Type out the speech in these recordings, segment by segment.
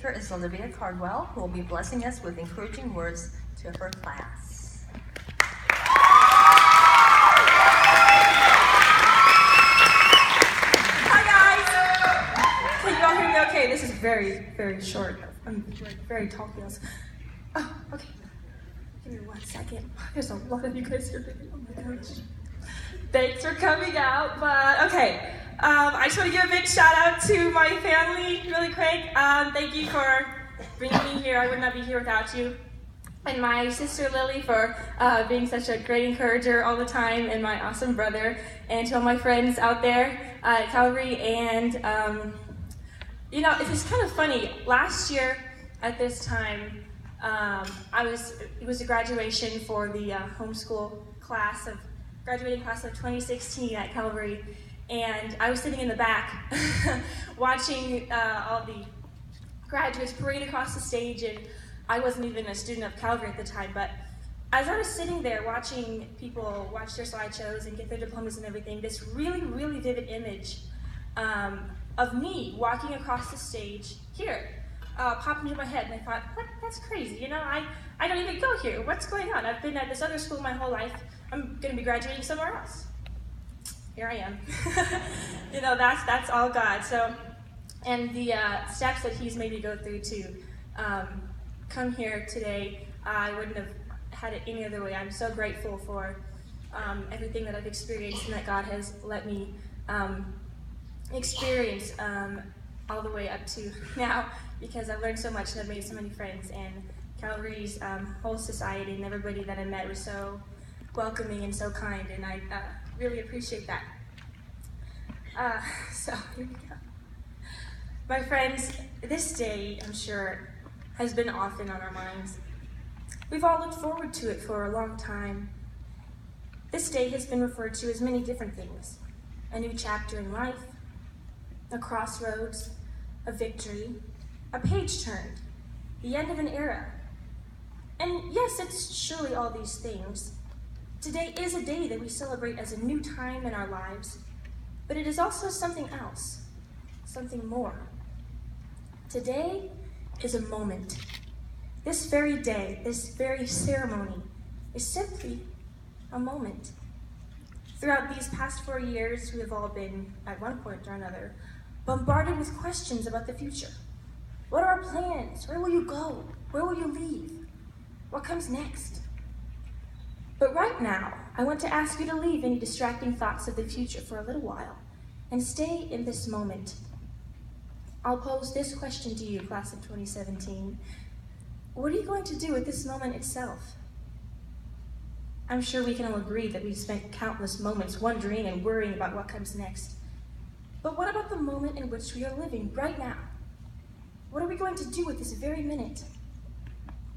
speaker is Olivia, who will be blessing us with encouraging words to her class. Hi guys! Can you all hear me okay? This is very, very short. I'm very tall heels. Oh, okay. Give me 1 second. There's a lot of you guys here. Oh my gosh. Thanks for coming out, but okay. I just want to give a big shout out to my family really quick. Thank you for bringing me here. I would not be here without you. And my sister Lily for being such a great encourager all the time, and my awesome brother, and to all my friends out there at Calvary. And you know, it's kind of funny. Last year at this time, it was a graduation for the graduating class of 2016 at Calvary, and I was sitting in the back watching all the graduates parade across the stage, and I wasn't even a student of Calvary at the time, but as I was sitting there watching people watch their slideshows and get their diplomas and everything, this really, really vivid image of me walking across the stage here popped into my head, and I thought, what? That's crazy, you know, I don't even go here. What's going on? I've been at this other school my whole life. I'm going to be graduating somewhere else. Here I am. You know, that's all God. So, and the steps that He's made me go through to come here today, I wouldn't have had it any other way. I'm so grateful for everything that I've experienced and that God has let me experience all the way up to now, because I've learned so much and I've made so many friends, and Calvary's whole society and everybody that I met was so welcoming and so kind, and I really appreciate that. So here we go. My friends, this day, I'm sure, has been often on our minds. We've all looked forward to it for a long time. This day has been referred to as many different things: a new chapter in life, a crossroads, a victory, a page turned, the end of an era. And yes, it's surely all these things. Today is a day that we celebrate as a new time in our lives, but it is also something else, something more. Today is a moment. This very day, this very ceremony, is simply a moment. Throughout these past 4 years, we have all been, at one point or another, bombarded with questions about the future. What are our plans? Where will you go? Where will you leave? What comes next? But right now, I want to ask you to leave any distracting thoughts of the future for a little while and stay in this moment. I'll pose this question to you, class of 2017. What are you going to do with this moment itself? I'm sure we can all agree that we've spent countless moments wondering and worrying about what comes next. But what about the moment in which we are living right now? What are we going to do with this very minute?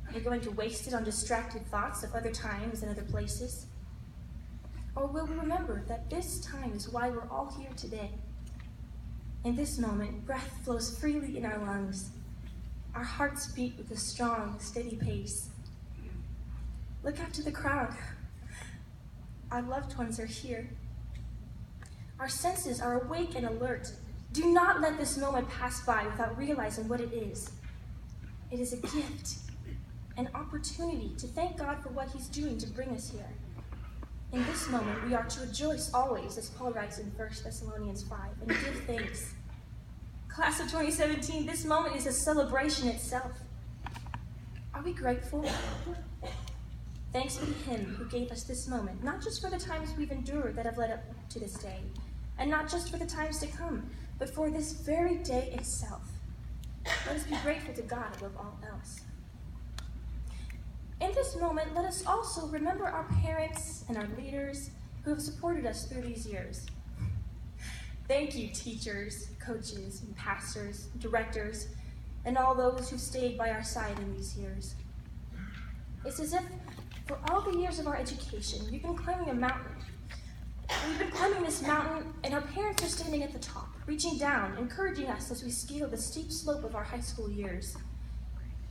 Are we going to waste it on distracted thoughts of other times and other places? Or will we remember that this time is why we're all here today? In this moment, breath flows freely in our lungs. Our hearts beat with a strong, steady pace. Look out to the crowd. Our loved ones are here. Our senses are awake and alert. Do not let this moment pass by without realizing what it is. It is a gift, an opportunity to thank God for what He's doing to bring us here. In this moment, we are to rejoice always, as Paul writes in 1 Thessalonians 5, and give thanks. Class of 2017, this moment is a celebration itself. Are we grateful? Thanks be to Him who gave us this moment, not just for the times we've endured that have led up to this day, and not just for the times to come, but for this very day itself. Let us be grateful to God above all else. In this moment, let us also remember our parents and our leaders who have supported us through these years. Thank you, teachers, coaches, and pastors, directors, and all those who stayed by our side in these years. It's as if for all the years of our education, we've been climbing a mountain. We've been climbing this mountain, and our parents are standing at the top, reaching down, encouraging us as we scale the steep slope of our high school years.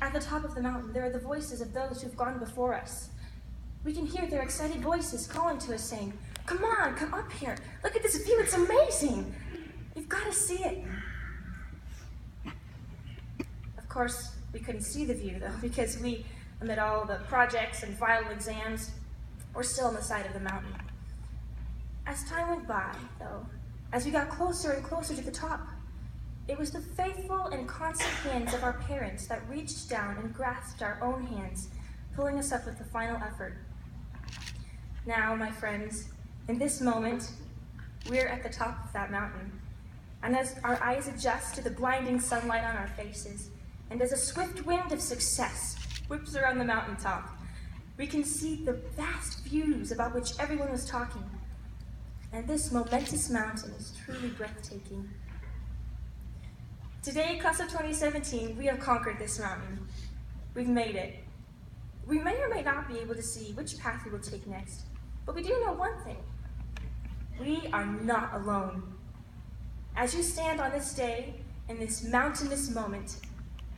At the top of the mountain, there are the voices of those who've gone before us. We can hear their excited voices calling to us, saying, "Come on, come up here. Look at this view, it's amazing. You've got to see it." Of course, we couldn't see the view though, because we, amid all the projects and final exams, were still on the side of the mountain. As time went by, though, as we got closer and closer to the top, it was the faithful and constant hands of our parents that reached down and grasped our own hands, pulling us up with the final effort. Now, my friends, in this moment, we're at the top of that mountain. And as our eyes adjust to the blinding sunlight on our faces, and as a swift wind of success whips around the mountaintop, we can see the vast views about which everyone was talking. And this momentous mountain is truly breathtaking. Today, class of 2017, we have conquered this mountain. We've made it. We may or may not be able to see which path we will take next, but we do know one thing. We are not alone. As you stand on this day, in this mountainous moment,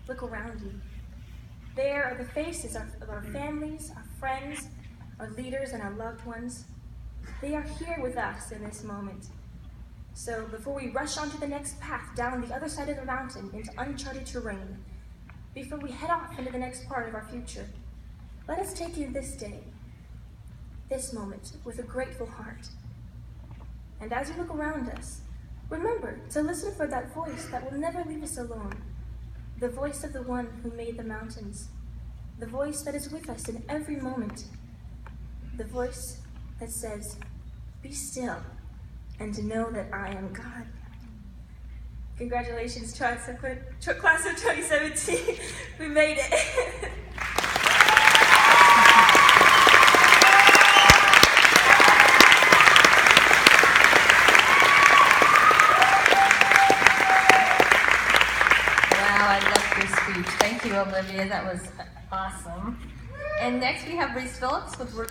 look around you. There are the faces of our families, our friends, our leaders, and our loved ones. They are here with us in this moment. So before we rush onto the next path down the other side of the mountain into uncharted terrain, before we head off into the next part of our future, let us take in this day, this moment, with a grateful heart. And as you look around us, remember to listen for that voice that will never leave us alone, the voice of the one who made the mountains, the voice that is with us in every moment, the voice that says, "Be still and to know that I am God." Congratulations, class of 2017. We made it. Thank you, Olivia. That was awesome. And next we have Reese Phillips with words of